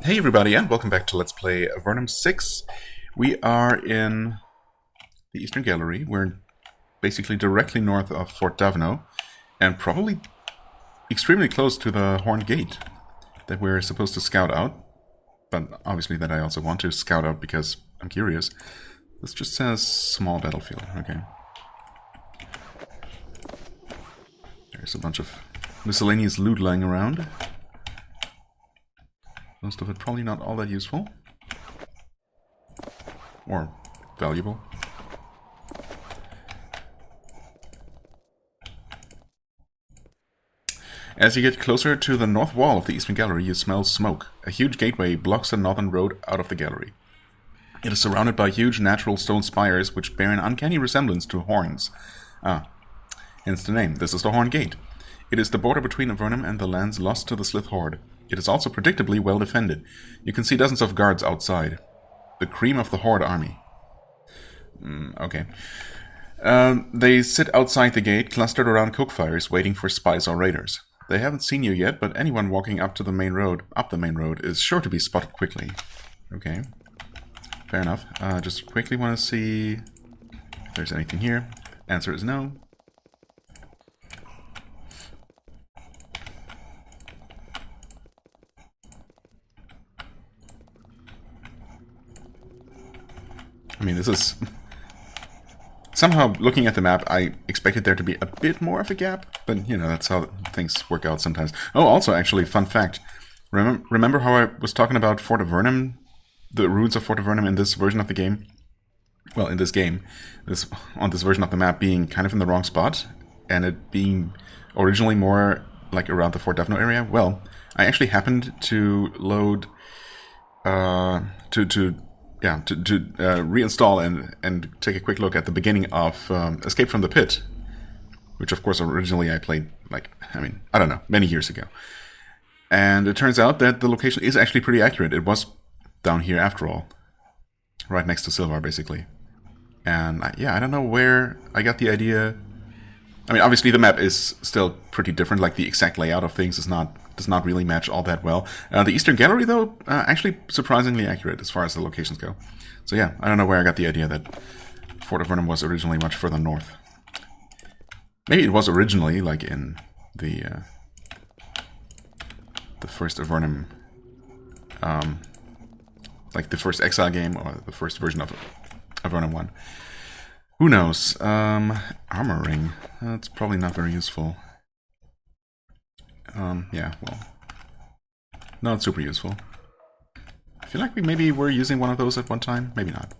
Hey everybody, and welcome back to Let's Play Avernum 6. We are in the Eastern Gallery. We're basically directly north of Fort Davno, and probably extremely close to the Horned Gate that we're supposed to scout out. But obviously that I also want to scout out because I'm curious. This just says small battlefield, okay. There's a bunch of miscellaneous loot lying around. Most of it probably not all that useful. Or valuable. As you get closer to the north wall of the Eastern Gallery, you smell smoke. A huge gateway blocks the northern road out of the gallery. It is surrounded by huge natural stone spires which bear an uncanny resemblance to horns. Hence the name. This is the Horned Gate. It is the border between Avernum and the lands lost to the Slith Horde. It is also predictably well defended. You can see dozens of guards outside. The cream of the Horde army. Okay. They sit outside the gate, clustered around cook fires, waiting for spies or raiders. They haven't seen you yet, but anyone walking up the main road, is sure to be spotted quickly. Okay. Fair enough. Just quickly want to see if there's anything here. Answer is no. I mean, this is... Somehow, looking at the map, I expected there to be a bit more of a gap, but, you know, that's how things work out sometimes. Oh, also, actually, fun fact. Remember how I was talking about Fort Avernum? The ruins of Fort Avernum in this version of the game? Well, in this game, on this version of the map being kind of in the wrong spot, and it being originally more, like, around the Fort Davno area? Well, I actually happened to load... reinstall and take a quick look at the beginning of Escape from the Pit, which of course originally I played, I don't know, many years ago. And it turns out that the location is actually pretty accurate. It was down here after all. Right next to Silvar, basically. And I don't know where I got the idea. I mean, obviously the map is still pretty different, like the exact layout of things does not really match all that well. The Eastern Gallery, though, actually surprisingly accurate as far as the locations go. So yeah, I don't know where I got the idea that Fort Avernum was originally much further north. Maybe it was originally, like in the first Avernum, like the first Exile game, or the first version of Avernum 1. Who knows? Armoring. That's probably not very useful. Yeah, well, not super useful. I feel like we maybe were using one of those at one time. Maybe not.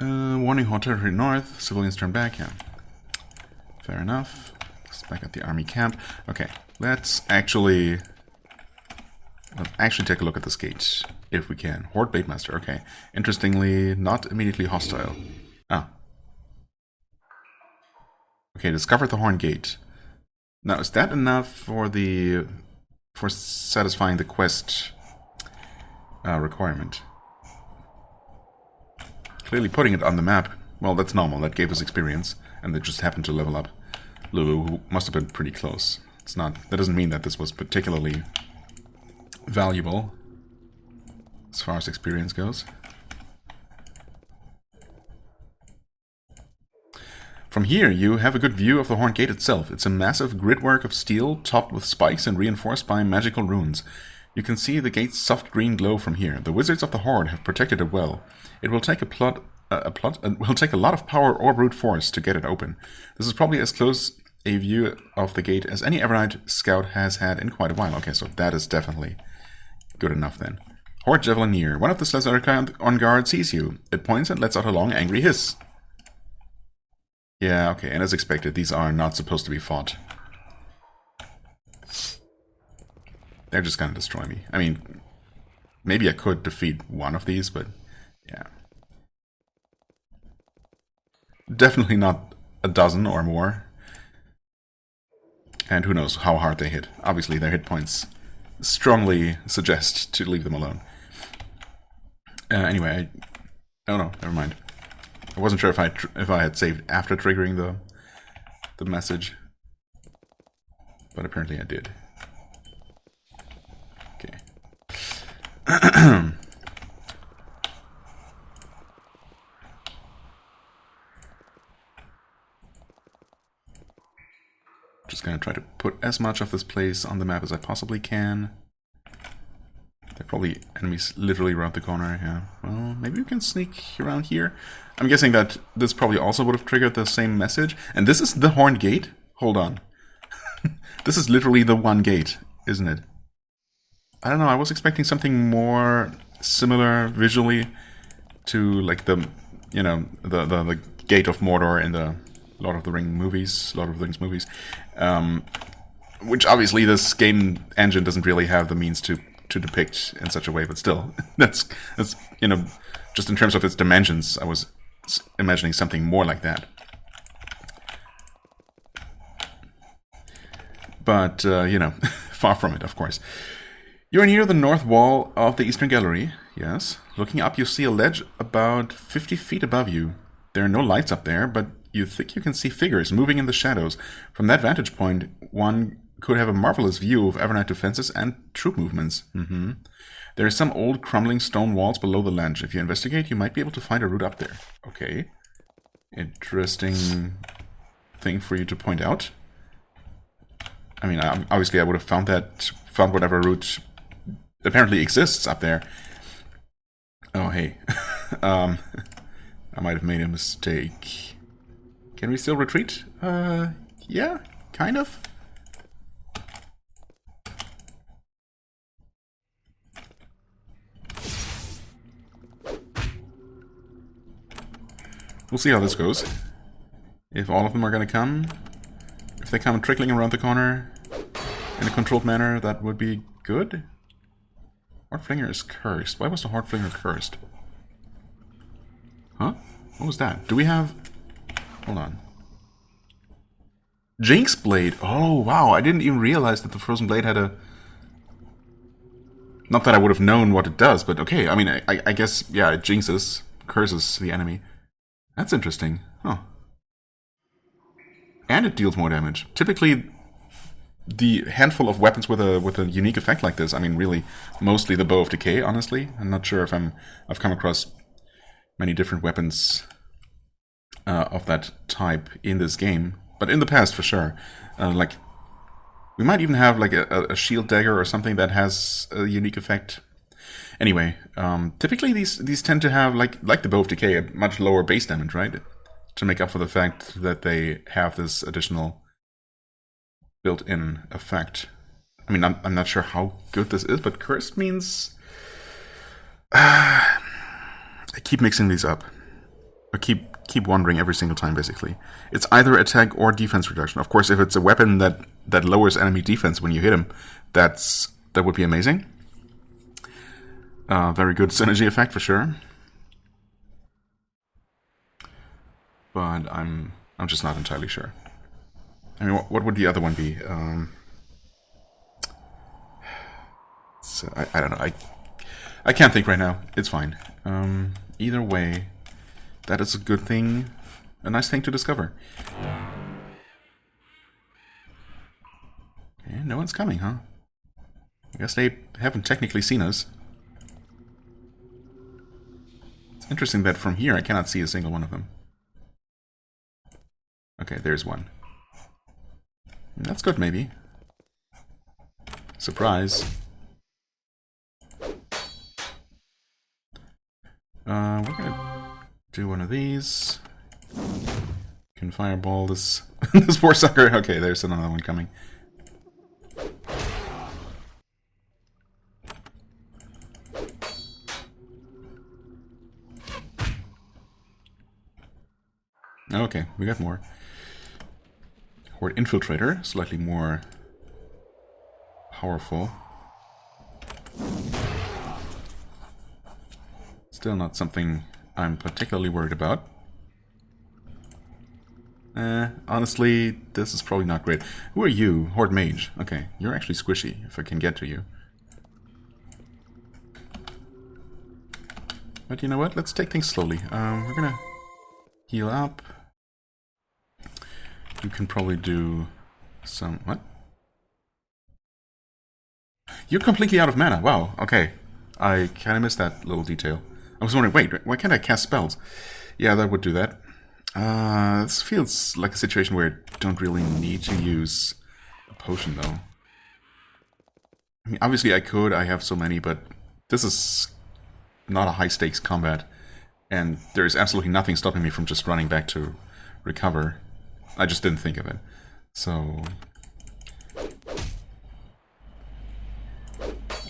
Warning, hot territory north. Civilians turn back. Yeah. Fair enough. It's back at the army camp. Okay, let's actually take a look at this gate, if we can. Horde Baitmaster, okay. Interestingly, not immediately hostile. Ah. Okay, discovered the Horned Gate. Now, is that enough for satisfying the quest requirement? Clearly putting it on the map, well, that's normal. That gave us experience, and they just happened to level up. Lulu, who must have been pretty close. That doesn't mean that this was particularly valuable as far as experience goes. From here, you have a good view of the Horned Gate itself. It's a massive gridwork of steel topped with spikes and reinforced by magical runes. You can see the gate's soft green glow from here. The wizards of the Horde have protected it well. It will take will take a lot of power or brute force to get it open. This is probably as close a view of the gate as any Evernight scout has had in quite a while. Okay, so that is definitely good enough then. Horde Javelin near. One of the Slazarka on guard sees you. It points and lets out a long, angry hiss. Yeah, okay, and as expected, these are not supposed to be fought. They're just gonna destroy me. I mean, maybe I could defeat one of these, but yeah. Definitely not a dozen or more. And who knows how hard they hit. Obviously, their hit points strongly suggest to leave them alone. Anyway, oh no, never mind. I wasn't sure if I had saved after triggering the message, but apparently I did. Okay. Just gonna try to put as much of this place on the map as I possibly can. There are probably enemies literally around the corner, yeah. Well, maybe we can sneak around here. I'm guessing that this probably also would have triggered the same message. And this is the Horned Gate? Hold on. This is literally the one gate, isn't it? I don't know, I was expecting something more similar visually to like the, you know, the Gate of Mordor in the Lord of the Rings movies, which obviously this game engine doesn't really have the means to depict in such a way, but still, that's you know, just in terms of its dimensions, I was imagining something more like that. But, you know, far from it, of course. You are near the north wall of the Eastern Gallery, yes. Looking up, you see a ledge about 50 feet above you. There are no lights up there, but you think you can see figures moving in the shadows. From that vantage point, one could have a marvelous view of Avernite defenses and troop movements. There are some old crumbling stone walls below the ledge. If you investigate, you might be able to find a route up there. Okay. Interesting thing for you to point out. I mean, obviously I would have found whatever route apparently exists up there. Oh, hey. I might have made a mistake. Can we still retreat? Yeah, kind of. We'll see how this goes. If all of them are going to come. If they come trickling around the corner in a controlled manner, that would be good. Hordflinger is cursed. Why was the Hordflinger cursed? Huh? What was that? Do we have... Hold on. Jinx Blade! Oh, wow, I didn't even realize that the Frozen Blade had a... Not that I would have known what it does, but okay, I mean, I guess, yeah, it jinxes, curses the enemy. That's interesting. Huh. And it deals more damage. Typically, the handful of weapons with a unique effect like this, I mean, really, mostly the Bow of Decay, honestly. I'm not sure if I've come across many different weapons of that type in this game, but in the past, for sure. Like, we might even have like a shield dagger or something that has a unique effect. Anyway, typically these tend to have, like the Bow of Decay, a much lower base damage, right? To make up for the fact that they have this additional built-in effect. I mean, I'm not sure how good this is, but cursed means... I keep mixing these up. I keep wondering every single time, basically. It's either attack or defense reduction. Of course, if it's a weapon that lowers enemy defense when you hit him, that would be amazing. Very good synergy effect, for sure. But I'm just not entirely sure. I mean, what would the other one be? I don't know. I can't think right now. It's fine. Either way, that is a good thing. A nice thing to discover. Okay, no one's coming, huh? I guess they haven't technically seen us. It's interesting that from here I cannot see a single one of them. Okay, there's one. That's good, maybe. Surprise. We're gonna do one of these. Can fireball this this poor sucker. Okay, there's another one coming. Okay, we got more. Horde Infiltrator, slightly more powerful. Still not something I'm particularly worried about. Honestly, this is probably not great. Who are you? Horde Mage. Okay, you're actually squishy, if I can get to you. But you know what? Let's take things slowly. We're gonna Heal up. You can probably do some... What? You're completely out of mana. Wow, okay. I kind of missed that little detail. I was wondering, wait, why can't I cast spells? Yeah, that would do that. This feels like a situation where I don't really need to use a potion, though. I mean, obviously I could, I have so many, but this is not a high-stakes combat. And there is absolutely nothing stopping me from just running back to recover. I just didn't think of it. So...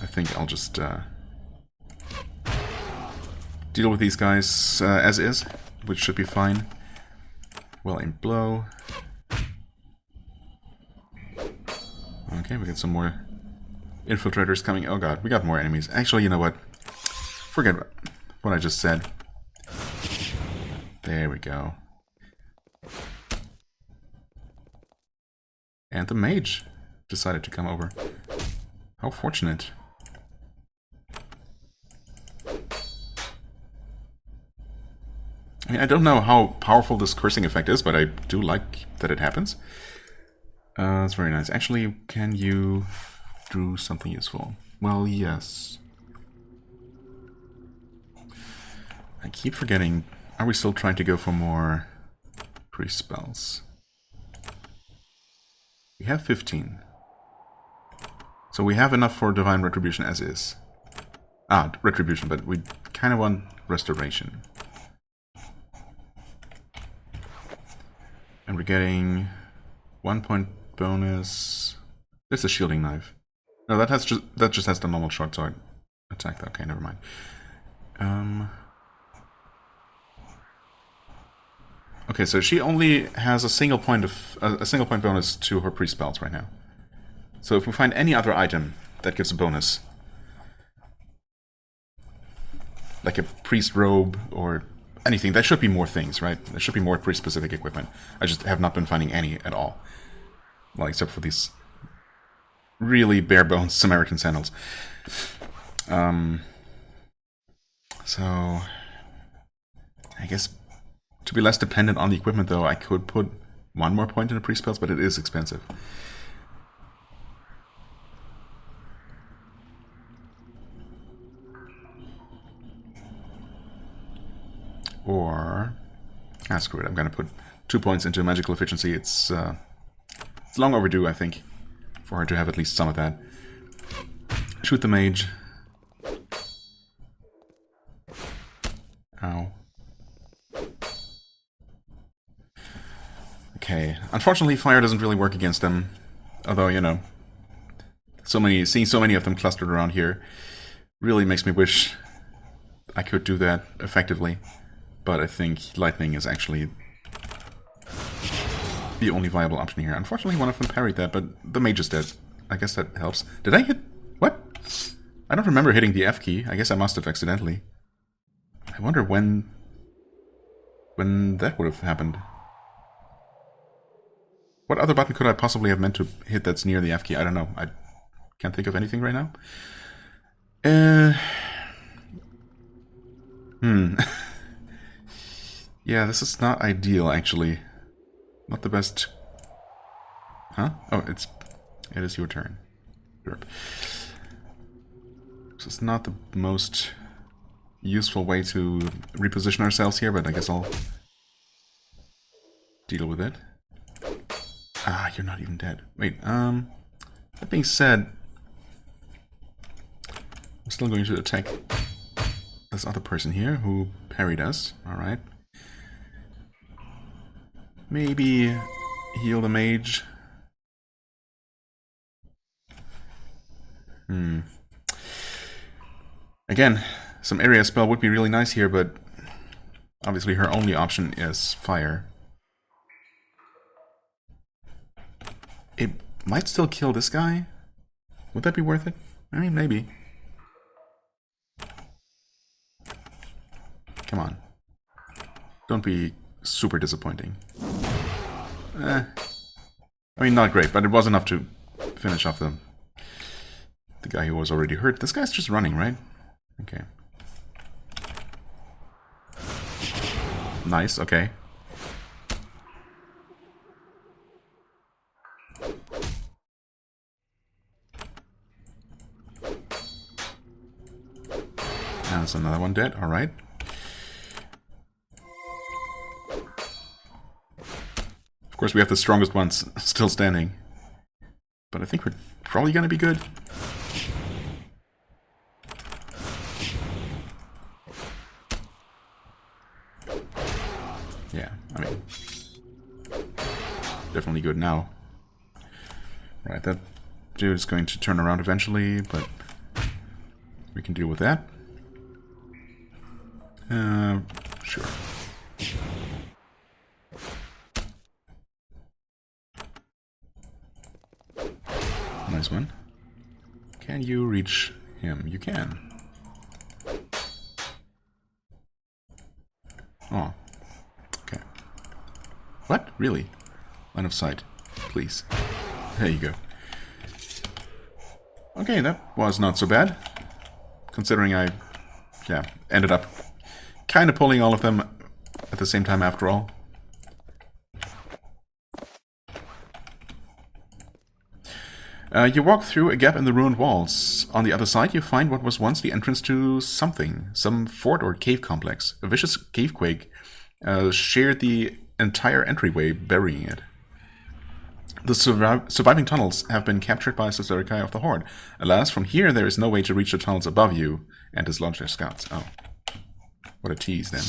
I think I'll just deal with these guys as is, which should be fine. Well-aimed blow. Okay, we got some more infiltrators coming. Oh god, we got more enemies. Actually, you know what? Forget what I just said. There we go. And the mage decided to come over. How fortunate. I mean, I don't know how powerful this cursing effect is, but I do like that it happens. That's very nice. Actually, can you do something useful? Well, yes. I keep forgetting. Are we still trying to go for more priest spells? We have 15. So we have enough for Divine Retribution as is. Ah, Retribution, but we kind of want Restoration. And we're getting 1 point bonus. There's a shielding knife. No, that just has the normal short sword attack. Okay, never mind. Okay, so she only has a single point bonus to her priest spells right now. So if we find any other item that gives a bonus, like a priest robe or anything, there should be more things, right? There should be more priest-specific equipment. I just have not been finding any at all. Well, except for these really bare-bones Samaritan sandals. So, I guess to be less dependent on the equipment, though, I could put 1 more point into priest spells, but it is expensive. Or... screw it, I'm gonna put 2 points into magical efficiency. It's long overdue, I think, for her to have at least some of that. Shoot the mage. Ow. Okay, unfortunately fire doesn't really work against them. Although, you know, seeing so many of them clustered around here really makes me wish I could do that effectively. But I think lightning is actually the only viable option here. Unfortunately, one of them parried that, but the mage is dead. I guess that helps. Did I hit... What? I don't remember hitting the F key. I guess I must have accidentally. I wonder when that would have happened. What other button could I possibly have meant to hit that's near the F key? I don't know. I can't think of anything right now. Yeah, this is not ideal, actually. Not the best... Huh? Oh, it is your turn. Derp. This is not the most useful way to reposition ourselves here, but I guess I'll deal with it. Ah, you're not even dead. Wait, that being said, I'm still going to attack this other person here who parried us. Alright. Maybe heal the mage. Again, some area spell would be really nice here, but obviously her only option is fire. It might still kill this guy. Would that be worth it? I mean, maybe. Come on. Don't be super disappointing. I mean, not great, but it was enough to finish off the guy who was already hurt. This guy's just running, right? Okay. Nice, okay. There's another one dead, alright. Of course, we have the strongest ones still standing. But I think we're probably gonna be good. Yeah, I mean, definitely good now. Right, that dude is going to turn around eventually, but we can deal with that. Sure. Nice one. Can you reach him? You can. Oh. Okay. What? Really? Line of sight. Please. There you go. Okay, that was not so bad. Considering I, ended up kind of pulling all of them at the same time after all. You walk through a gap in the ruined walls. On the other side, you find what was once the entrance to something. Some fort or cave complex. A vicious cavequake shared the entire entryway, burying it. The surviving tunnels have been captured by Sazerakai of the Horde. Alas, from here there is no way to reach the tunnels above you and dislodge their scouts. Oh. What a tease, then.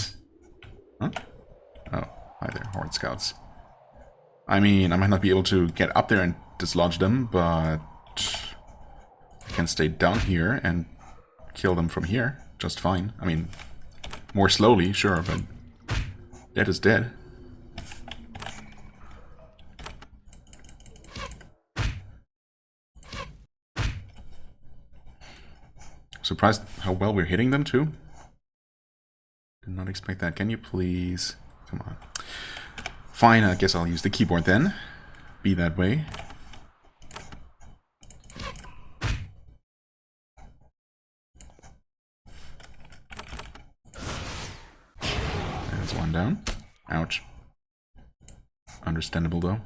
Huh? Oh, hi there, Horde scouts. I mean, I might not be able to get up there and dislodge them, but I can stay down here and kill them from here just fine. I mean, more slowly, sure, but dead is dead. Surprised how well we're hitting them, too. Did not expect that. Can you please... Come on. Fine, I guess I'll use the keyboard then. Be that way. There's one down. Ouch. Understandable, though.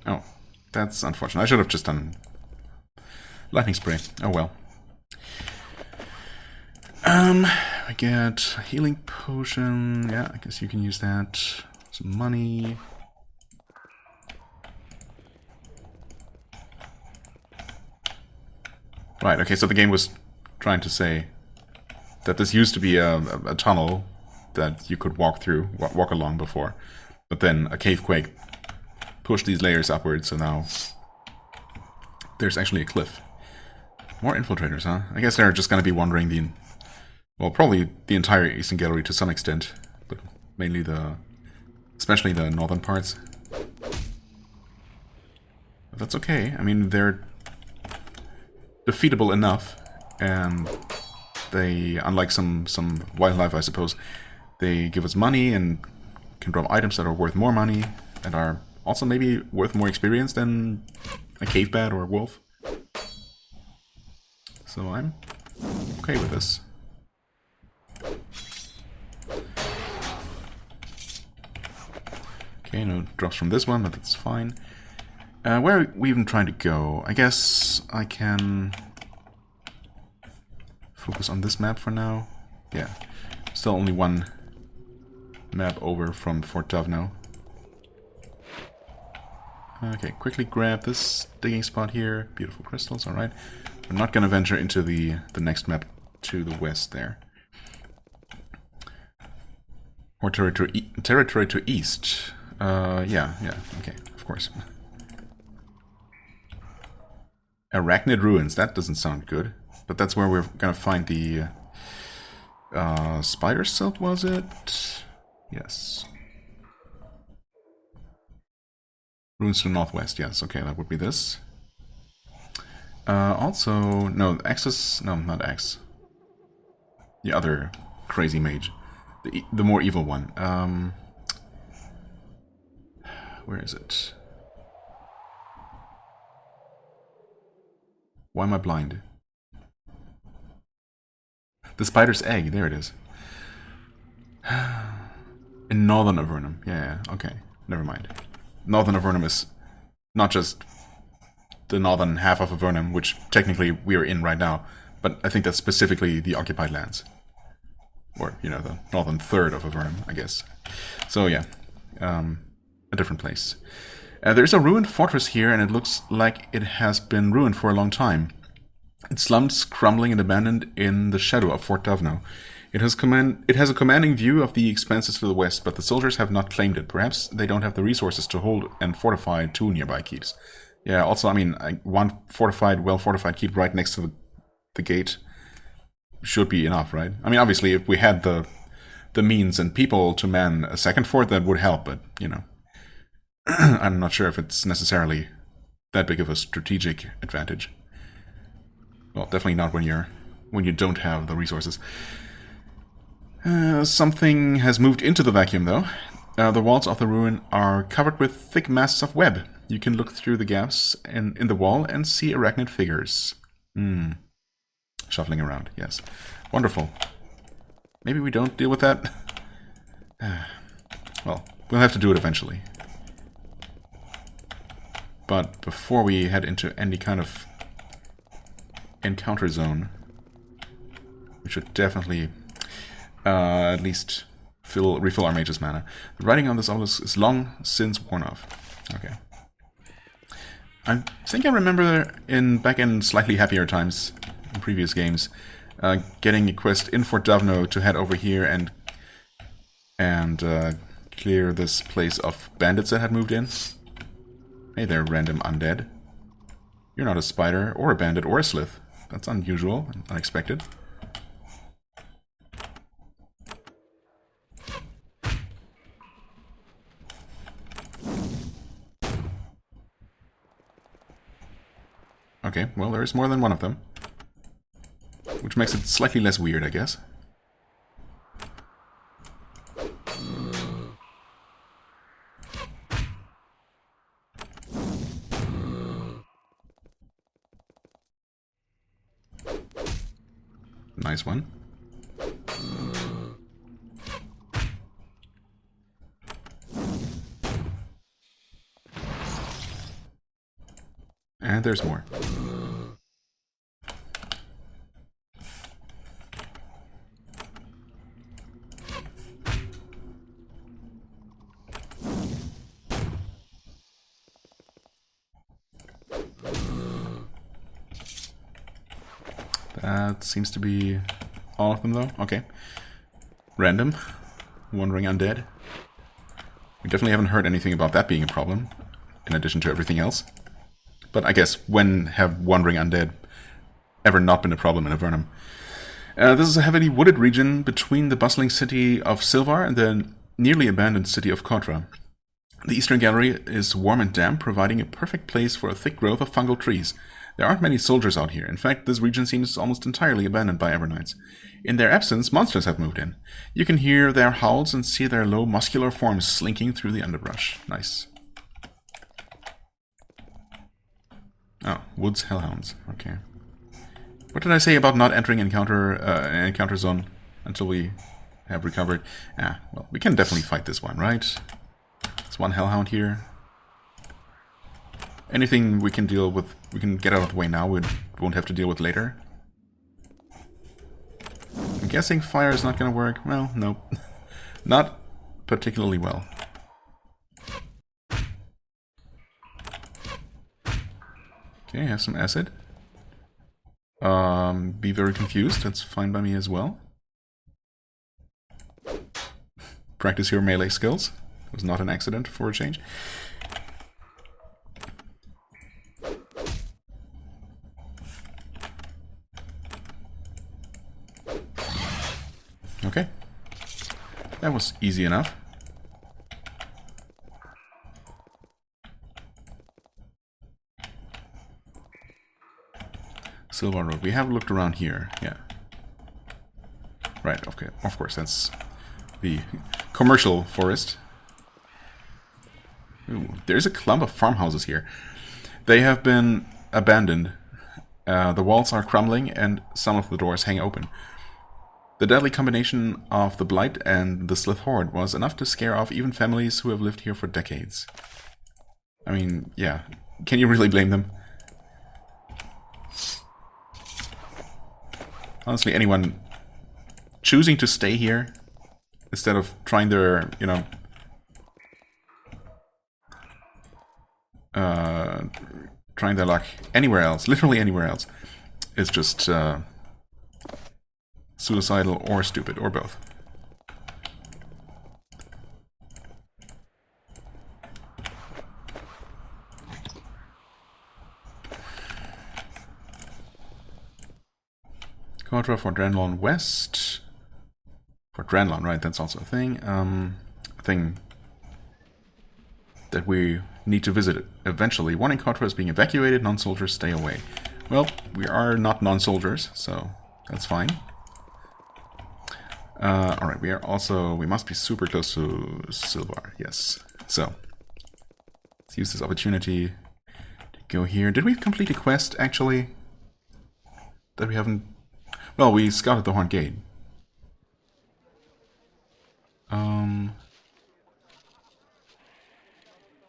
Oh, that's unfortunate. I should have just done lightning spray. Oh well. I get a healing potion. Yeah, I guess you can use that. Some money. Right, okay, so the game was trying to say that this used to be a tunnel that you could walk through, walk along before. But then a cavequake pushed these layers upwards, so now there's actually a cliff. More infiltrators, huh? I guess they're just going to be wandering the... Well, probably the entire Eastern Gallery to some extent, but mainly especially the northern parts. But that's okay. I mean, they're defeatable enough, and they, unlike some wildlife, I suppose, they give us money and can drop items that are worth more money and are also maybe worth more experience than a cave bat or a wolf. So I'm okay with this. Okay, no drops from this one, but that's fine. Where are we even trying to go? I guess I can focus on this map for now. Yeah, still only one map over from Fort Dovno. Okay, quickly grab this digging spot here. Beautiful crystals, alright. I'm not gonna venture into the next map to the west there. Or territory to east. Yeah, okay, of course. Arachnid Ruins, that doesn't sound good. But that's where we're gonna find the spider silt, was it? Yes. Ruins to the northwest, yes, okay, that would be this. Also, no, X, no, not X. The other crazy mage. The more evil one. Where is it? Why am I blind? The spider's egg, there it is. In northern Avernum. Yeah, okay. Never mind. Northern Avernum is not just the northern half of Avernum, which technically we are in right now, but I think that's specifically the occupied lands. Or, you know, the northern third of Avernum, I guess. So, yeah. A different place. There's a ruined fortress here, and it looks like it has been ruined for a long time. It slumps, crumbling and abandoned in the shadow of Fort Dovno. It has a commanding view of the expanses to the west, but the soldiers have not claimed it. Perhaps they don't have the resources to hold and fortify two nearby keeps. Yeah, also, I mean, one fortified, well-fortified keep right next to the gate should be enough, right? I mean, obviously, if we had the means and people to man a second fort, that would help, but, you know. I'm not sure if it's necessarily that big of a strategic advantage. Well, definitely not when you don't have the resources. Something has moved into the vacuum, though. The walls of the ruin are covered with thick masses of web. You can look through the gaps in the wall and see arachnid figures. Shuffling around, yes. Wonderful. Maybe we don't deal with that? Well, we'll have to do it eventually. But before we head into any kind of encounter zone, we should definitely at least refill our mage's mana. The writing on this obelisk is long since worn off. Okay. I think I remember back in slightly happier times in previous games, getting a quest in Fort Dovno to head over here and clear this place of bandits that had moved in. Hey there, random undead. You're not a spider, or a bandit, or a slith. That's unusual and unexpected. Okay, well, there is more than one of them. Which makes it slightly less weird, I guess. Nice one. And there's more. That seems to be all of them, though. Okay. Random. Wandering undead. We definitely haven't heard anything about that being a problem, in addition to everything else. But I guess, when have wandering undead ever not been a problem in Avernum? This is a heavily wooded region between the bustling city of Silvar and the nearly abandoned city of Kotra. The eastern gallery is warm and damp, providing a perfect place for a thick growth of fungal trees. There aren't many soldiers out here. In fact, this region seems almost entirely abandoned by Evernites. In their absence, monsters have moved in. You can hear their howls and see their low, muscular forms slinking through the underbrush. Nice. Oh, woods hellhounds. Okay. What did I say about not entering an encounter zone until we have recovered? Ah, well, we can definitely fight this one, right? There's one hellhound here. Anything we can deal with, we can get out of the way now, we won't have to deal with later. I'm guessing fire is not going to work. Well, nope. Not particularly well. Okay, have some acid. Be very confused, that's fine by me as well. Practice your melee skills. It was not an accident for a change. Okay. That was easy enough. Silver Road. We have looked around here. Yeah. Right, okay. Of course, that's the commercial forest. Ooh, there's a clump of farmhouses here. They have been abandoned. The walls are crumbling and some of the doors hang open. The deadly combination of the Blight and the Slith Horde was enough to scare off even families who have lived here for decades. I mean, yeah. Can you really blame them? Honestly, anyone choosing to stay here instead of trying their, you know, trying their luck anywhere else, literally anywhere else, is just suicidal or stupid, or both. Quadra for Drenlon West. For Drenlon, right, that's also a thing. Thing that we need to visit eventually. Warning, Quadra is being evacuated, non-soldiers stay away. Well, we are not non-soldiers, so that's fine. Alright, we must be super close to Silvar, yes. So, let's use this opportunity to go here. Did we complete a quest, actually? That we haven't... Well, we scouted the Horn Gate.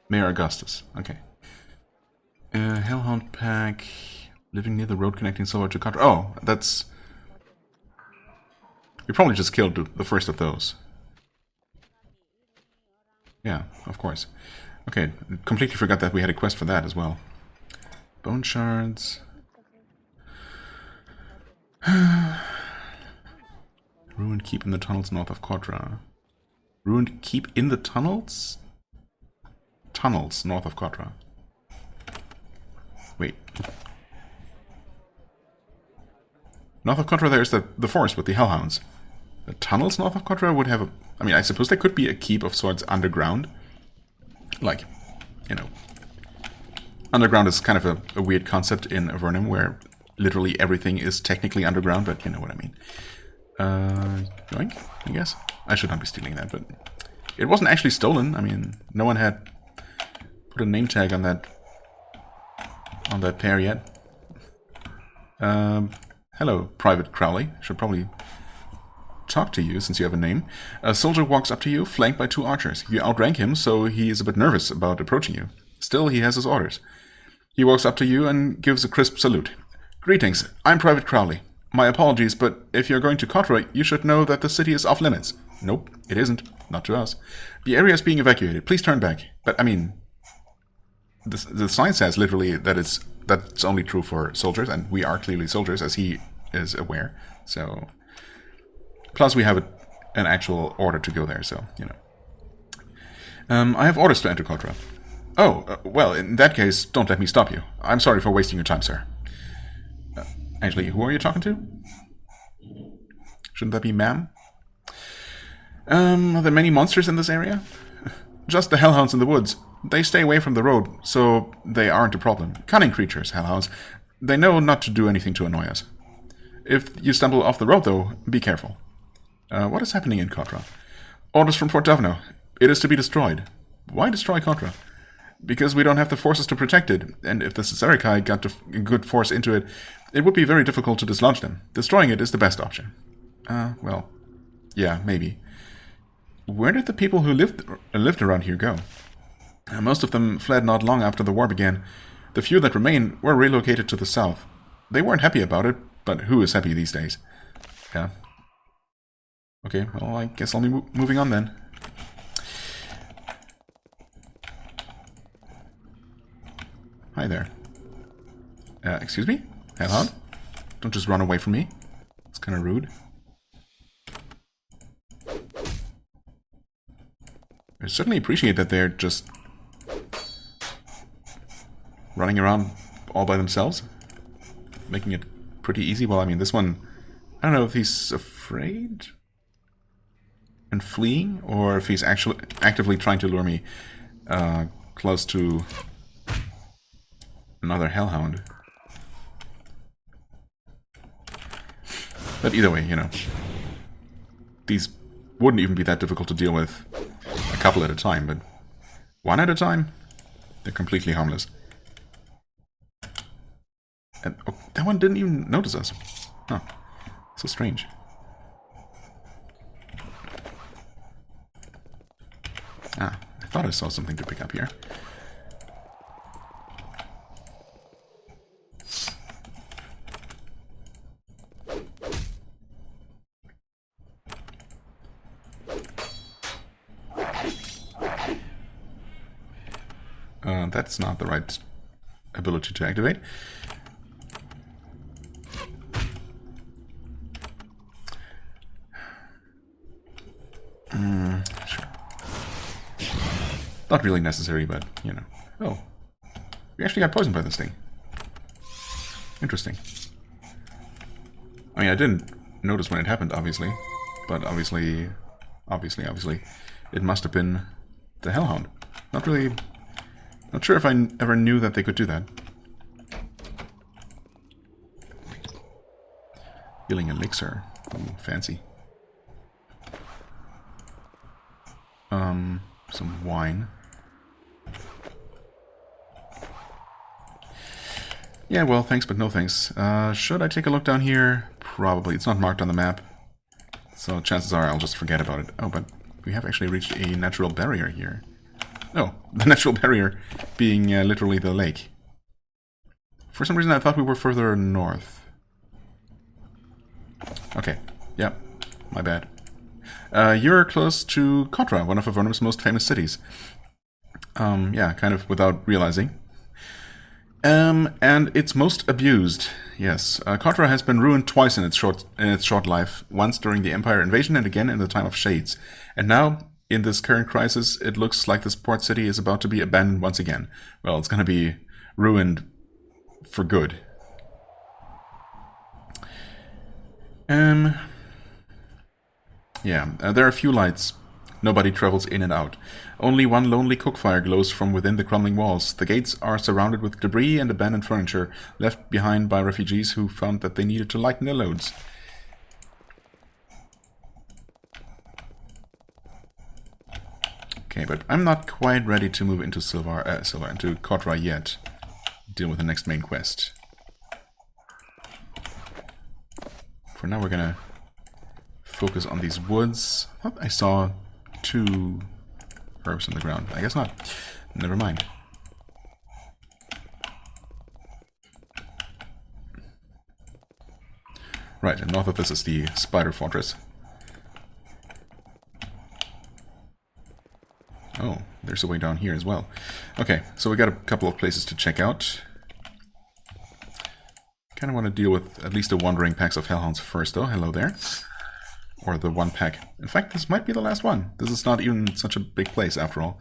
Mayor Augustus, okay. Hellhound Pack, living near the road connecting Silvar to Contra. Oh, that's... We probably just killed the first of those. Yeah, of course. Okay, completely forgot that we had a quest for that as well. Bone shards. Ruined keep in the tunnels north of Quadra. Ruined keep in the tunnels? Tunnels north of Quadra. Wait. North of Quadra there's the forest with the hellhounds. The tunnels north of Quadra would have a... I mean, I suppose there could be a keep of sorts underground. Like, you know... Underground is kind of a weird concept in Avernum, where literally everything is technically underground, but you know what I mean. Yoink, I guess? I should not be stealing that, but... It wasn't actually stolen. I mean, no one had put a name tag on that pair yet. Hello, Private Crowley. Should probably talk to you since you have a name. A soldier walks up to you, flanked by 2 archers. You outrank him, so he is a bit nervous about approaching you. Still, he has his orders. He walks up to you and gives a crisp salute. Greetings, I'm Private Crowley. My apologies, but if you're going to Kotra, you should know that the city is off limits. Nope, it isn't. Not to us. The area is being evacuated. Please turn back. But, I mean, the sign says literally that that's only true for soldiers, and we are clearly soldiers, as he is aware. So, plus we have an actual order to go there, so, you know. I have orders to enter Kotra. Oh, well, in that case, don't let me stop you. I'm sorry for wasting your time, sir. Actually, who are you talking to? Shouldn't that be ma'am? Are there many monsters in this area? Just the hellhounds in the woods. They stay away from the road, so they aren't a problem. Cunning creatures, hellhounds. They know not to do anything to annoy us. If you stumble off the road, though, be careful. What is happening in Kotra? Orders from Fort Davno. It is to be destroyed. Why destroy Kotra? Because we don't have the forces to protect it, and if the Caesaricae got a good force into it, it would be very difficult to dislodge them. Destroying it is the best option. Well, yeah, maybe. Where did the people who lived around here go? Most of them fled not long after the war began. The few that remain were relocated to the south. They weren't happy about it, but who is happy these days? Yeah. Okay, well, I guess I'll be moving on then. Hi there. Excuse me? Hellhound? Don't just run away from me. It's kind of rude. I certainly appreciate that they're just running around all by themselves, making it pretty easy. Well, I mean, this one, I don't know if he's afraid and fleeing, or if he's actually actively trying to lure me close to another hellhound. But either way, you know, these wouldn't even be that difficult to deal with a couple at a time, but one at a time, they're completely harmless. And oh, that one didn't even notice us. Huh. So strange. Ah, I thought I saw something to pick up here. That's not the right ability to activate. Sure. Not really necessary, but, you know. Oh. We actually got poisoned by this thing. Interesting. I mean, I didn't notice when it happened, obviously. But obviously, it must have been the Hellhound. Not really... Not sure if I ever knew that they could do that. Healing elixir. Ooh, fancy. Some wine. Yeah, well, thanks, but no thanks. Should I take a look down here? Probably. It's not marked on the map. So chances are I'll just forget about it. Oh, but we have actually reached a natural barrier here. Oh, the natural barrier being literally the lake. For some reason I thought we were further north. Okay, yep, my bad. You're close to Kotra, one of Avernum's most famous cities. Yeah, kind of without realizing. And it's most abused. Yes, Kotra has been ruined twice in its short life. Once during the Empire invasion and again in the time of Shades. And now, in this current crisis, it looks like this port city is about to be abandoned once again. Well, it's going to be ruined for good. Yeah, there are few lights. Nobody travels in and out. Only one lonely cookfire glows from within the crumbling walls. The gates are surrounded with debris and abandoned furniture, left behind by refugees who found that they needed to lighten their loads. Okay, but I'm not quite ready to move into into Kotra yet. Deal with the next main quest. For now, we're gonna focus on these woods. I thought I saw 2 herbs on the ground. I guess not. Never mind. Right, and north of this is the Spider Fortress. Oh, there's a way down here as well. Okay, so we got a couple of places to check out. Kind of want to deal with at least the wandering packs of hellhounds first, though. Hello there. Or the one pack. In fact, this might be the last one. This is not even such a big place, after all.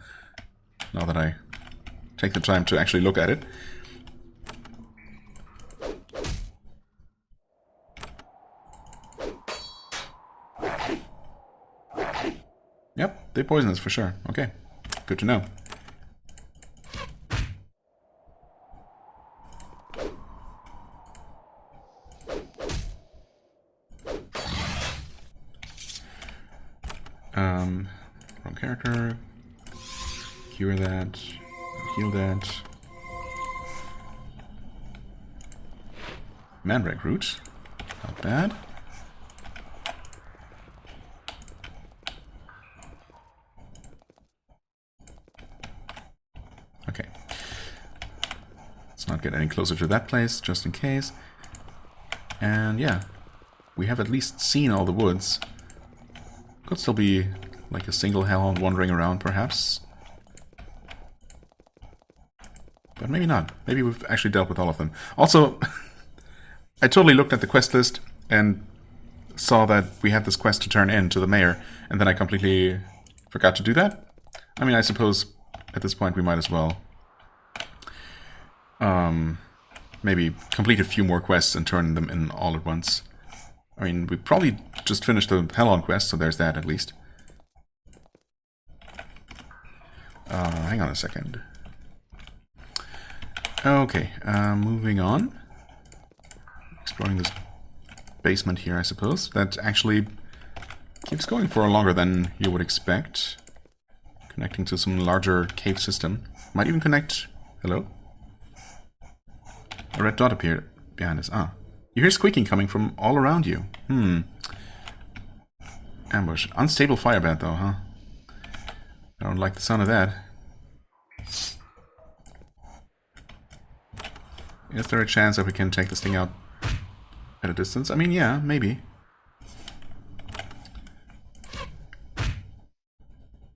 Now that I take the time to actually look at it. Yep, they poison us for sure. Okay, good to know. Wrong character. Cure that. Heal that. Mandrake root. Not bad. Okay. Let's not get any closer to that place, just in case. And yeah, we have at least seen all the woods. Could still be like a single hellhound wandering around, perhaps. But maybe not. Maybe we've actually dealt with all of them. Also, I totally looked at the quest list and saw that we had this quest to turn in to the mayor, and then I completely forgot to do that. I mean, I suppose at this point we might as well maybe complete a few more quests and turn them in all at once. I mean, we probably just finished the Hellhound quest, so there's that at least. Hang on a second. Okay, moving on. Exploring this basement here, I suppose. That actually keeps going for longer than you would expect. Connecting to some larger cave system. Might even connect... Hello? A red dot appeared behind us. Ah. You hear squeaking coming from all around you. Ambush. Unstable firebed though, huh? I don't like the sound of that. Is there a chance that we can take this thing out at a distance? I mean, yeah, maybe.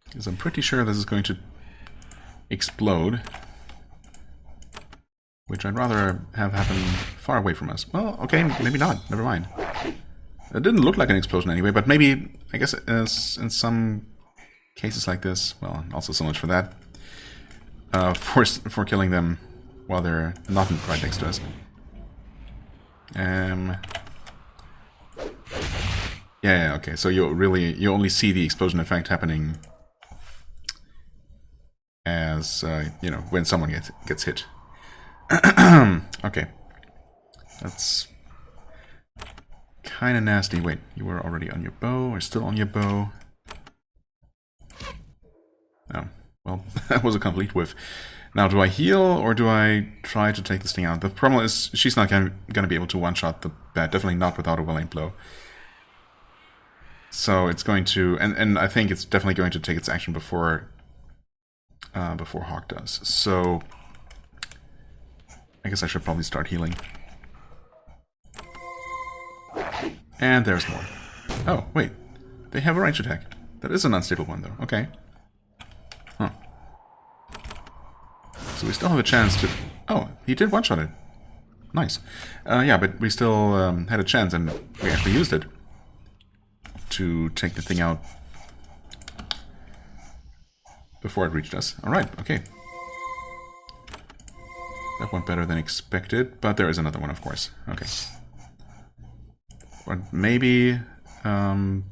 Because I'm pretty sure this is going to explode. Which I'd rather have happen far away from us. Well, okay, maybe not. Never mind. It didn't look like an explosion anyway, but maybe, I guess, in some cases like this, well, also so much for that, for killing them while they're not right next to us. Yeah, okay, so you only see the explosion effect happening as, you know, when someone gets hit. Okay. That's kind of nasty. Wait, you were already on your bow, or still on your bow? Oh, well, that was a complete whiff. Now, do I heal, or do I try to take this thing out? The problem is, she's not going to be able to one-shot the bat. Definitely not without a well-aimed blow. So it's going to... And I think it's definitely going to take its action before Hawk does. So... I guess I should probably start healing. And there's more. Oh, wait. They have a range attack. That is an unstable one, though. Okay. Huh. So we still have a chance to... Oh, he did one-shot it. Nice. Yeah, but we still had a chance, and we actually used it to take the thing out before it reached us. Alright, okay. That went better than expected, but there is another one, of course. Okay. But maybe no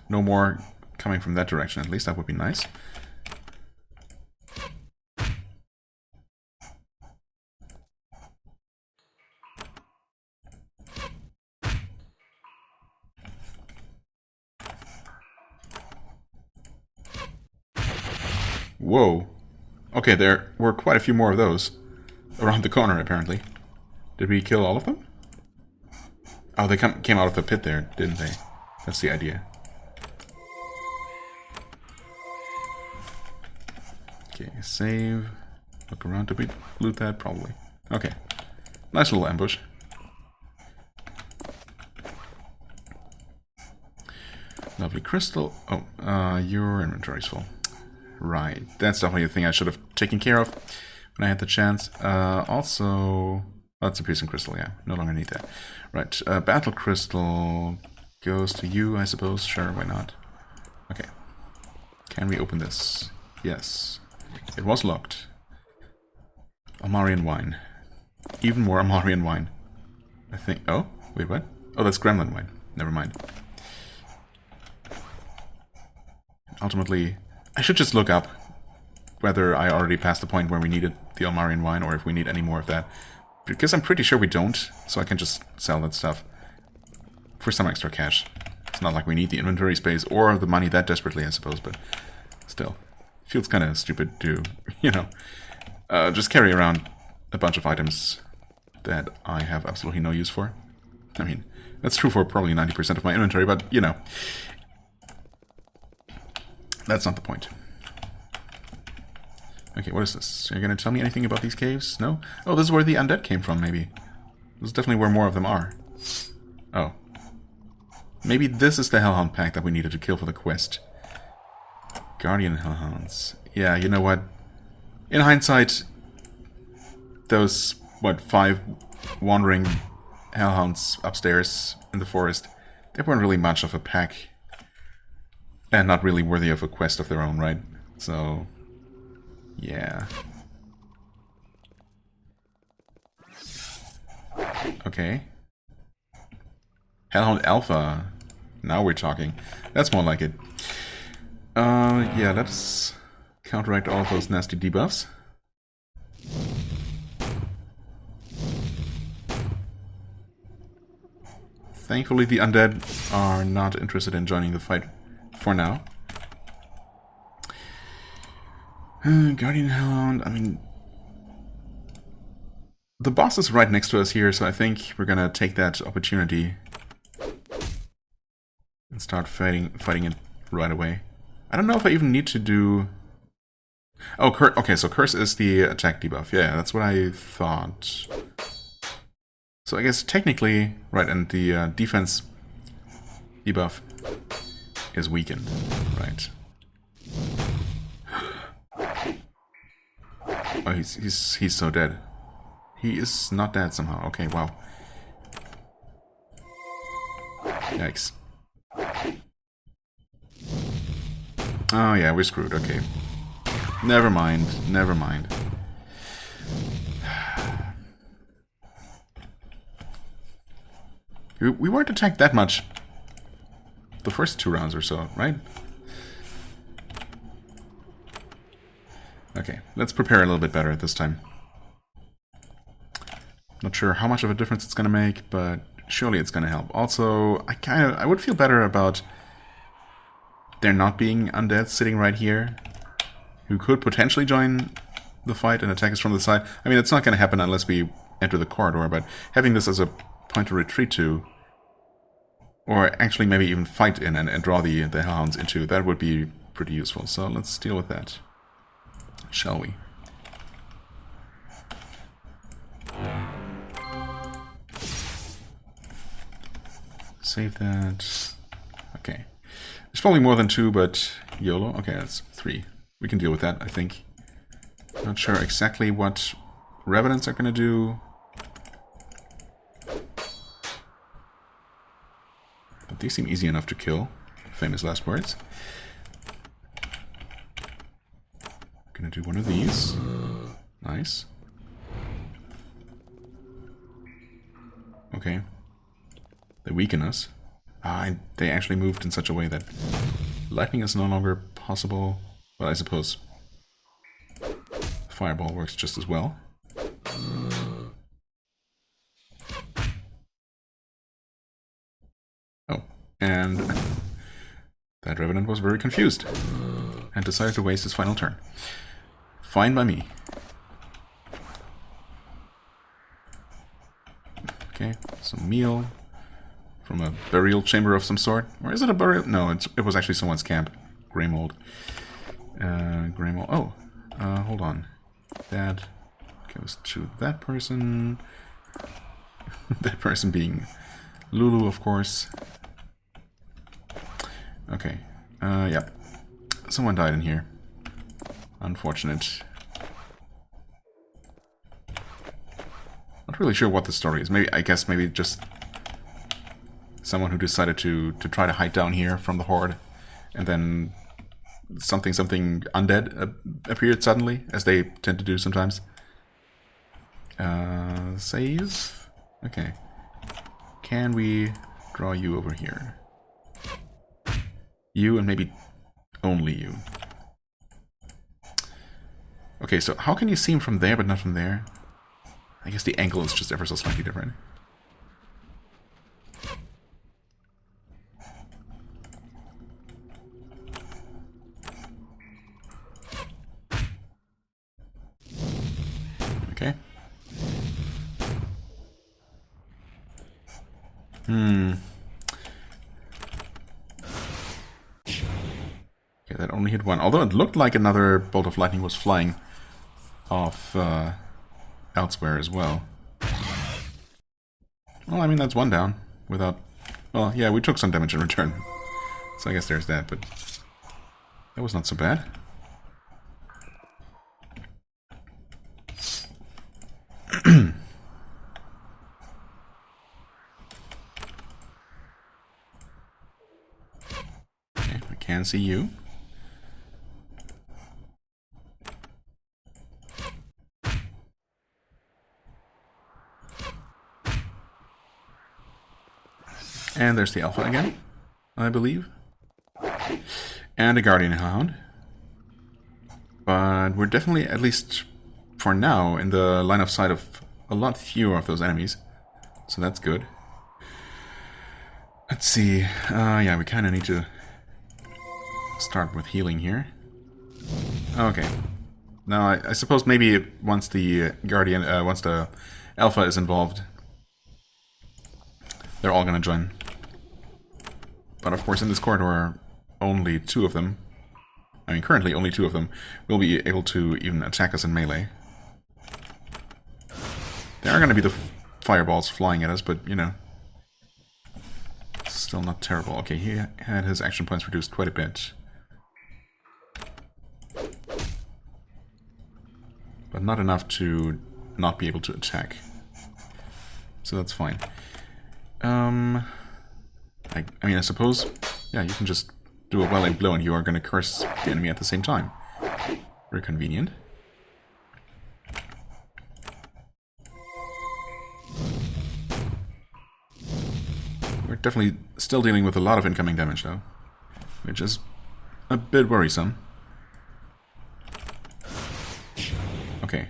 more coming from that direction, at least. That would be nice. Whoa. Okay, there were quite a few more of those around the corner, apparently. Did we kill all of them? Oh, they came out of the pit there, didn't they? That's the idea. Okay, save. Look around. Did we loot that? Probably. Okay. Nice little ambush. Lovely crystal. Oh, your inventory's full. Right. That's definitely a thing I should have taken care of when I had the chance. Also... Oh, that's a piercing crystal, yeah. No longer need that. Right. Battle crystal goes to you, I suppose. Sure, why not? Okay. Can we open this? Yes. It was locked. Almarian wine. Even more Almarian wine. I think... Oh? Wait, what? Oh, that's Gremlin wine. Never mind. Ultimately, I should just look up whether I already passed the point where we needed the Almarian wine or if we need any more of that. Because I'm pretty sure we don't, so I can just sell that stuff for some extra cash. It's not like we need the inventory space or the money that desperately, I suppose, but still. Feels kind of stupid to, you know, just carry around a bunch of items that I have absolutely no use for. I mean, that's true for probably 90% of my inventory, but, you know, that's not the point. Okay, what is this? Are you going to tell me anything about these caves? No? Oh, this is where the undead came from, maybe. This is definitely where more of them are. Oh. Maybe this is the Hellhound pack that we needed to kill for the quest. Guardian Hellhounds. Yeah, you know what? In hindsight, those, what, 5 wandering Hellhounds upstairs in the forest, they weren't really much of a pack. And not really worthy of a quest of their own, right? So... yeah. Okay. Hellhound Alpha. Now we're talking. That's more like it. Yeah, let's counteract all of those nasty debuffs. Thankfully, the undead are not interested in joining the fight for now. Guardian Hellhound, I mean... the boss is right next to us here, so I think we're gonna take that opportunity and start fighting it right away. I don't know if I even need to do... Oh, okay, so Curse is the attack debuff. Yeah, that's what I thought. So I guess technically... Right, and the defense debuff is weakened. Right. Oh, he's so dead. He is not dead somehow. Okay, wow. Yikes. Oh yeah, we're screwed. Okay. Never mind. Never mind. We weren't attacked that much the first 2 rounds or so, right? Okay, let's prepare a little bit better this time. Not sure how much of a difference it's gonna make, but surely it's gonna help. Also, I would feel better about there not being undead sitting right here, who could potentially join the fight and attack us from the side. I mean, it's not gonna happen unless we enter the corridor, but having this as a point to retreat to, or actually maybe even fight in and draw the hellhounds into, that would be pretty useful. So let's deal with that, shall we? Save that. Okay. There's probably more than 2, but YOLO. Okay, that's 3. We can deal with that, I think. Not sure exactly what Revenants are going to do. But these seem easy enough to kill. Famous last words. Gonna do one of these. Nice. Okay. They weaken us. They actually moved in such a way that lightning is no longer possible. Well, I suppose fireball works just as well. Oh, and that Revenant was very confused and decided to waste his final turn. Fine by me. Okay, some meal from a burial chamber of some sort. Or is it a burial? No, it was actually someone's camp. Grey mold. Grey mold. Oh, hold on. That goes to that person. That person being Lulu, of course. Okay. Yep. Someone died in here. Unfortunate. Not really sure what the story is. I guess maybe just someone who decided to try to hide down here from the horde, and then something undead appeared suddenly, as they tend to do sometimes. Save. Okay. Can we draw you over here? You and maybe only you. Okay, so how can you see him from there but not from there? I guess the angle is just ever so slightly different. Okay. Okay, that only hit one. Although it looked like another bolt of lightning was flying off elsewhere as well. Well, I mean, that's one down without... Well, yeah, we took some damage in return. So I guess there's that, but that was not so bad. Okay, I can see you. And there's the Alpha again, I believe. And a Guardian Hound. But we're definitely, at least for now, in the line of sight of a lot fewer of those enemies. So that's good. Let's see. Yeah, we kind of need to start with healing here. Okay. Now, I suppose maybe once the Guardian, once the Alpha is involved, they're all gonna join. But of course, in this corridor, only 2 of them I mean, currently only 2 of them will be able to even attack us in melee. There are going to be the fireballs flying at us, but, you know, still not terrible. Okay, he had his action points reduced quite a bit. But not enough to not be able to attack. So that's fine. I mean, I suppose, yeah, you can just do a well-aimed blow and you are going to curse the enemy at the same time. Very convenient. We're definitely still dealing with a lot of incoming damage, though, which is a bit worrisome. Okay,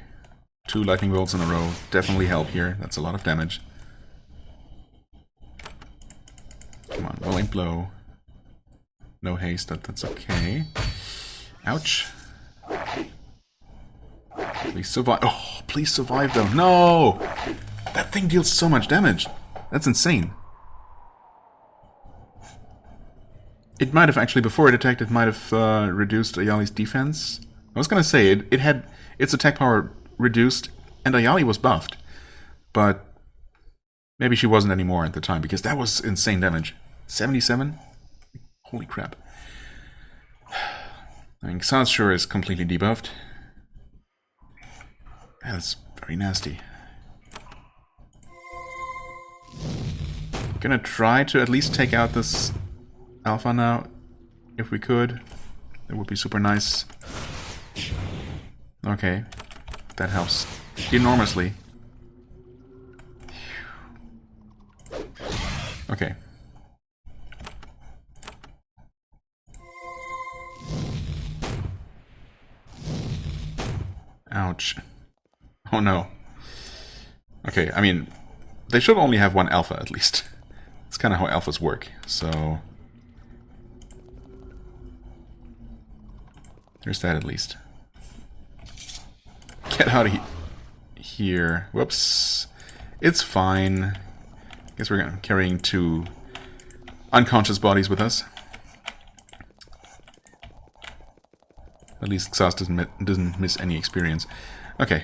2 lightning bolts in a row definitely help here. That's a lot of damage. Come on, well-aimed blow. No haste, that's okay. Ouch. Please survive. Oh, please survive, though. No! That thing deals so much damage. That's insane. It might have actually, before it attacked, it might have reduced Ayali's defense. I was gonna say, it had its attack power reduced, and Ayali was buffed. But maybe she wasn't anymore at the time, because that was insane damage. 77? Holy crap. I mean, Xaz sure is completely debuffed. That's very nasty. Gonna try to at least take out this Alpha now, if we could. That would be super nice. Okay, that helps enormously. Okay. Ouch. Oh no. Okay, I mean, they should only have 1 alpha at least. It's kind of how alphas work, so... There's that at least. Get out of here. Whoops. It's fine. Guess we're carrying 2 unconscious bodies with us. At least Xaz doesn't miss any experience. Okay.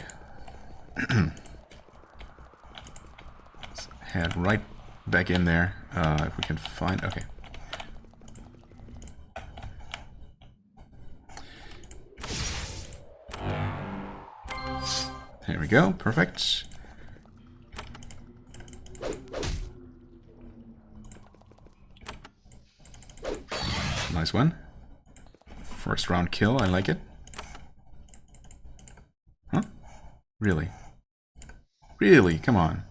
Let's head right back in there. If we can find... Okay. There we go. Perfect. Nice one. First round kill, I like it. Huh? Really? Really? Come on.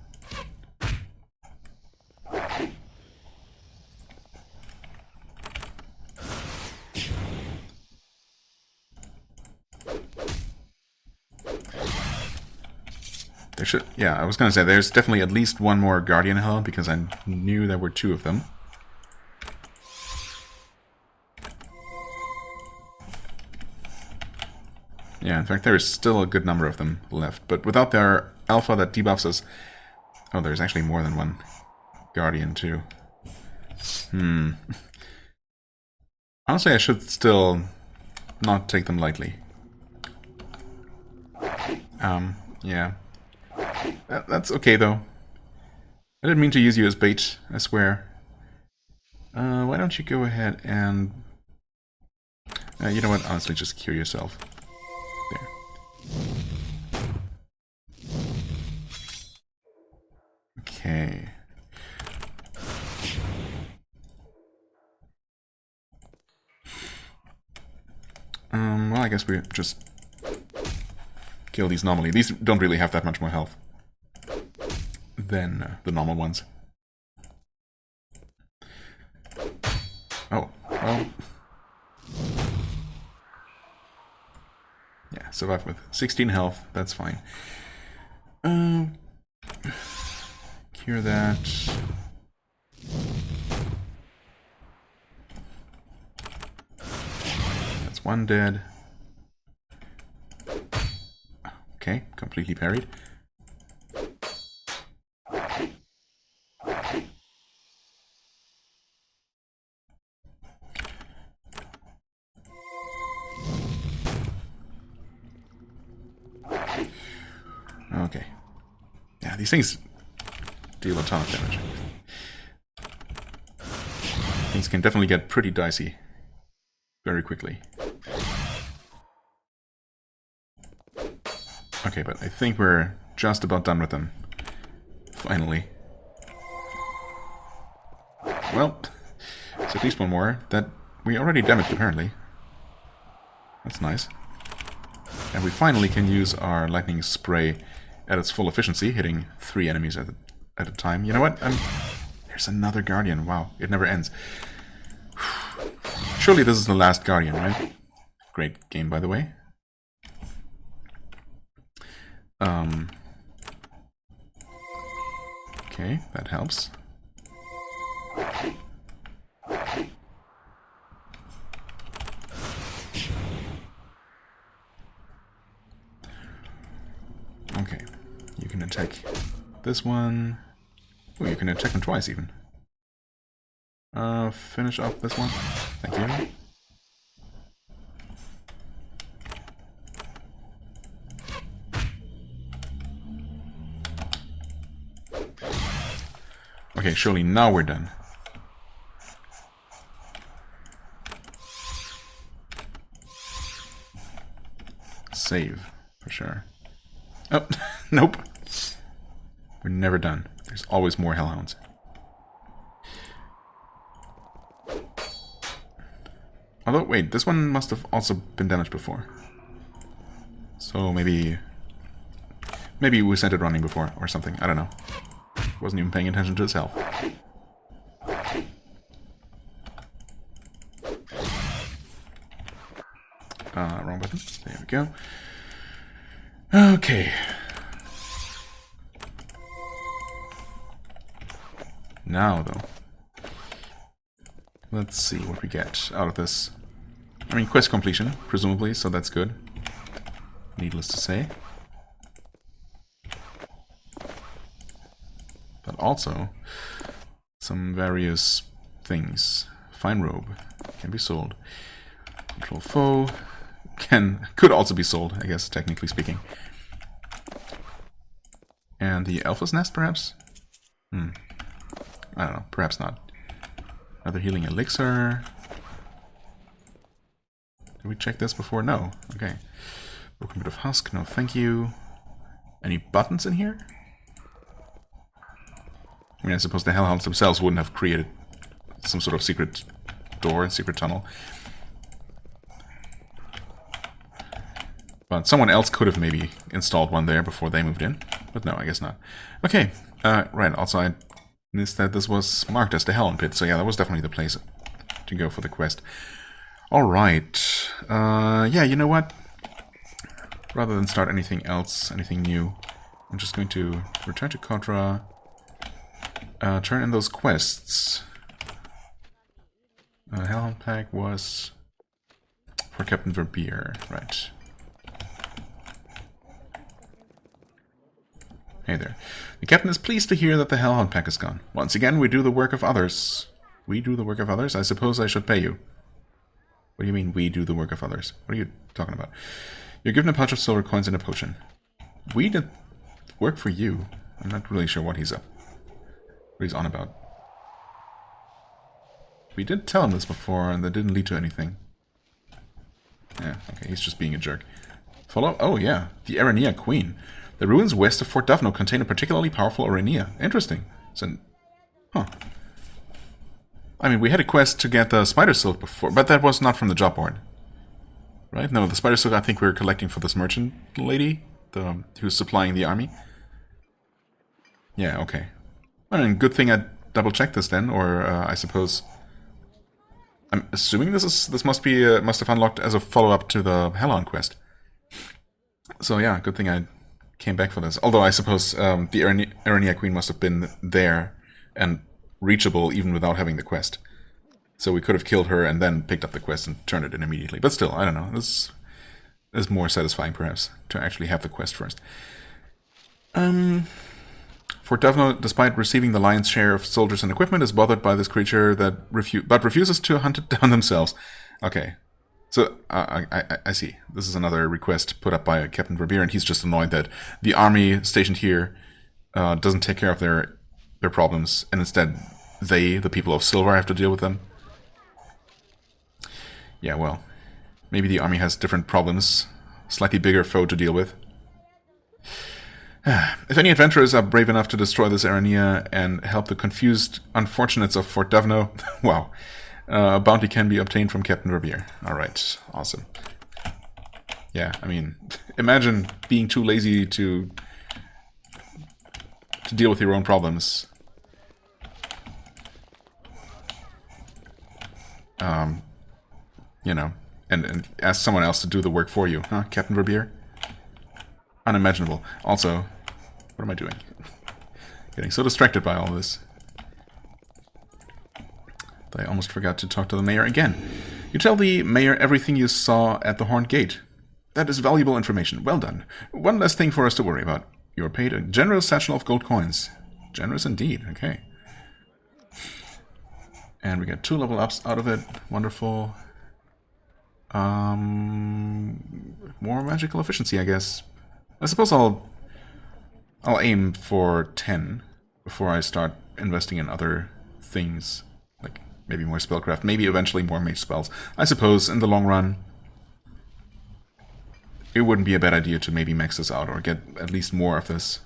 There should... Yeah, I was gonna say, there's definitely at least 1 more Guardian Hell, because I knew there were 2 of them. Yeah, in fact, there is still a good number of them left. But without their alpha that debuffs us... Oh, there's actually more than 1 Guardian, too. Honestly, I should still not take them lightly. Yeah. That's okay, though. I didn't mean to use you as bait, I swear. Why don't you go ahead and... you know what? Honestly, just cure yourself. There. Okay. Well, I guess we just kill these normally. These don't really have that much more health than the normal ones. Oh, well... Yeah, survive with 16 health, that's fine. Cure that. That's 1 dead. Okay, completely parried. Okay. Yeah, these things deal a ton of damage. Things can definitely get pretty dicey very quickly. Okay, but I think we're just about done with them. Finally. Well, it's at least one more that we already damaged, apparently. That's nice. And we finally can use our lightning spray at its full efficiency, hitting 3 enemies at a time. You know what? There's another Guardian. Wow, it never ends. Surely this is the last Guardian, right? Great game, by the way. Okay, that helps. Okay, you can attack this one. Oh, you can attack him twice even. Finish off this one. Thank you. Okay, surely now we're done. Save, for sure. Oh, nope. We're never done. There's always more hellhounds. Although, wait, this one must have also been damaged before. So maybe we sent it running before or something. I don't know. Wasn't even paying attention to its health. Wrong button. There we go. Okay. Now, though, let's see what we get out of this. I mean, quest completion, presumably, so that's good. Needless to say. But also, some various things. Fine robe can be sold. Control foe could also be sold, I guess, technically speaking. And the Alpha's Nest, perhaps? I don't know, perhaps not. Another healing elixir. Did we check this before? No. Okay. Broken bit of husk, no thank you. Any buttons in here? I mean, I suppose the Hellhounds themselves wouldn't have created some sort of secret door, secret tunnel. But someone else could have maybe installed one there before they moved in. But no, I guess not. Okay, right, also I missed that this was marked as the Hellhound Pit, so yeah, that was definitely the place to go for the quest. Alright, yeah, you know what? Rather than start anything else, anything new, I'm just going to return to Contra, turn in those quests. Hellhound Pack was for Captain Verbeer, right. Hey there. The captain is pleased to hear that the Hellhound Pack is gone. Once again, we do the work of others. We do the work of others? I suppose I should pay you. What do you mean, we do the work of others? What are you talking about? You're given a pouch of silver coins and a potion. We did work for you. I'm not really sure what he's on about. We did tell him this before, and that didn't lead to anything. Yeah, okay, he's just being a jerk. Follow? Oh, yeah. The Aranea Queen. The ruins west of Fort Duffno contain a particularly powerful Aranea. Interesting. So, huh. I mean, we had a quest to get the Spider Silk before, but that was not from the job board. Right? No, the Spider Silk I think we were collecting for this merchant lady, who's supplying the army. Yeah, okay. Well, and good thing I double-checked this then, or I suppose... I'm assuming this must have unlocked as a follow-up to the Hellhound quest. So yeah, good thing I came back for this. Although I suppose the Aranea Queen must have been there and reachable even without having the quest. So we could have killed her and then picked up the quest and turned it in immediately. But still, I don't know. This is more satisfying, perhaps, to actually have the quest first. Fort Duffno, despite receiving the lion's share of soldiers and equipment, is bothered by this creature that refuses to hunt it down themselves. Okay. So, I see. This is another request put up by Captain Verbeer, and he's just annoyed that the army stationed here doesn't take care of their problems, and instead they, the people of Silver, have to deal with them. Yeah, well, maybe the army has different problems, slightly bigger foe to deal with. If any adventurers are brave enough to destroy this Arania and help the confused unfortunates of Fort Davno, wow, a bounty can be obtained from Captain Verbeer. Alright, awesome. Yeah, I mean, imagine being too lazy to deal with your own problems. You know, and ask someone else to do the work for you, huh, Captain Verbeer? Unimaginable. Also, what am I doing? Getting so distracted by all this that I almost forgot to talk to the mayor again. You tell the mayor everything you saw at the Horned Gate. That is valuable information. Well done. One less thing for us to worry about. You are paid a generous satchel of gold coins. Generous indeed. Okay. And we get 2 level ups out of it. Wonderful. More magical efficiency, I guess. I suppose I'll aim for 10 before I start investing in other things, like maybe more spellcraft, maybe eventually more mage spells. I suppose in the long run, it wouldn't be a bad idea to maybe max this out or get at least more of this.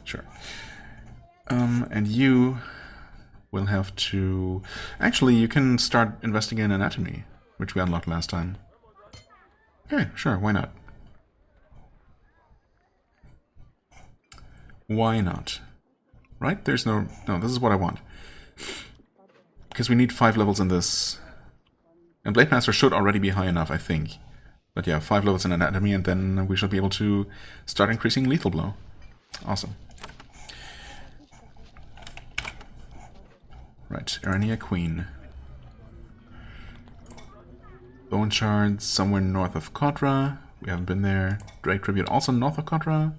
Sure. And you will have to... Actually, you can start investing in anatomy, which we unlocked last time. Okay, sure, why not? Why not? Right? There's no... No, this is what I want. Because we need 5 levels in this. And Blade Master should already be high enough, I think. But yeah, 5 levels in anatomy, and then we should be able to start increasing lethal blow. Awesome. Right, Arania Queen. Bone Shards somewhere north of Kotra. We haven't been there. Drake Tribute also north of Kotra.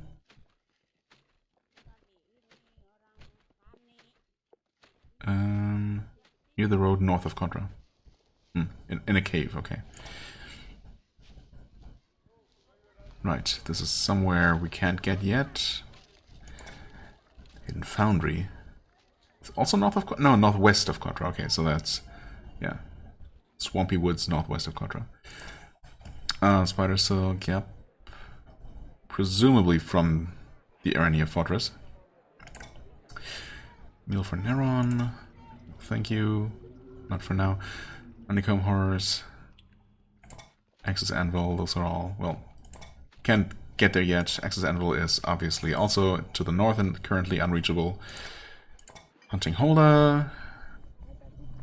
Near the road north of Kotra. In a cave, okay. Right, this is somewhere we can't get yet. Hidden Foundry. It's also north of Kotra? No, northwest of Kotra. Okay, so that's... Yeah. Swampy Woods, northwest of Kotra. Spider Silk, yep. Presumably from the Arania Fortress. Meal for Neron. Thank you. Not for now. Honeycomb Horrors. Axis Anvil, those are all... Well, can't get there yet. Axis Anvil is obviously also to the north and currently unreachable. Hunting Holder.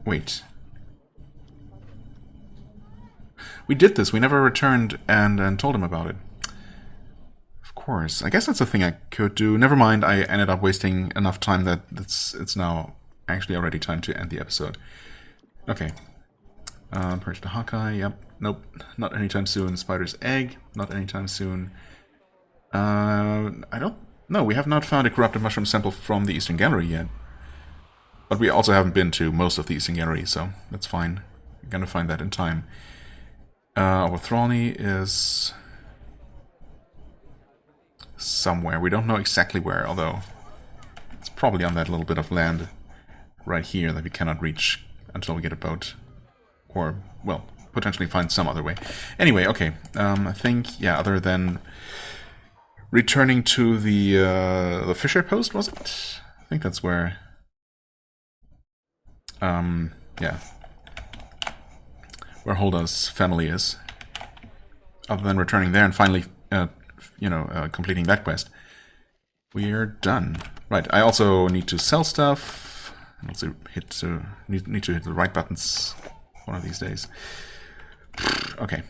Wait. We did this. We never returned and told him about it. Of course. I guess that's a thing I could do. Never mind. I ended up wasting enough time that it's now actually already time to end the episode. Okay. Purge the Hawkeye. Yep. Nope. Not anytime soon. Spider's Egg. Not anytime soon. I don't... No, we have not found a corrupted mushroom sample from the Eastern Gallery yet. But we also haven't been to most of the Eastern Gallery, so that's fine. We're gonna find that in time. Our Thrallney is... somewhere. We don't know exactly where, although... it's probably on that little bit of land right here that we cannot reach until we get a boat. Or, well, potentially find some other way. Anyway, okay. I think, yeah, other than returning to the Fisher Post, was it? I think that's where... yeah. Where Holda's family is. Other than returning there and finally, completing that quest. We're done. Right, I also need to sell stuff. Also need to hit the right buttons one of these days. Okay.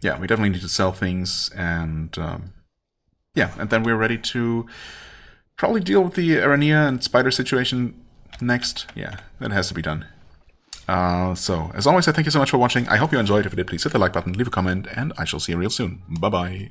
Yeah, we definitely need to sell things, and yeah, and then we're ready to probably deal with the Arania and Spider situation next. Yeah, that has to be done. So, as always, I thank you so much for watching. I hope you enjoyed. If you did, please hit the like button, leave a comment, and I shall see you real soon. Bye-bye.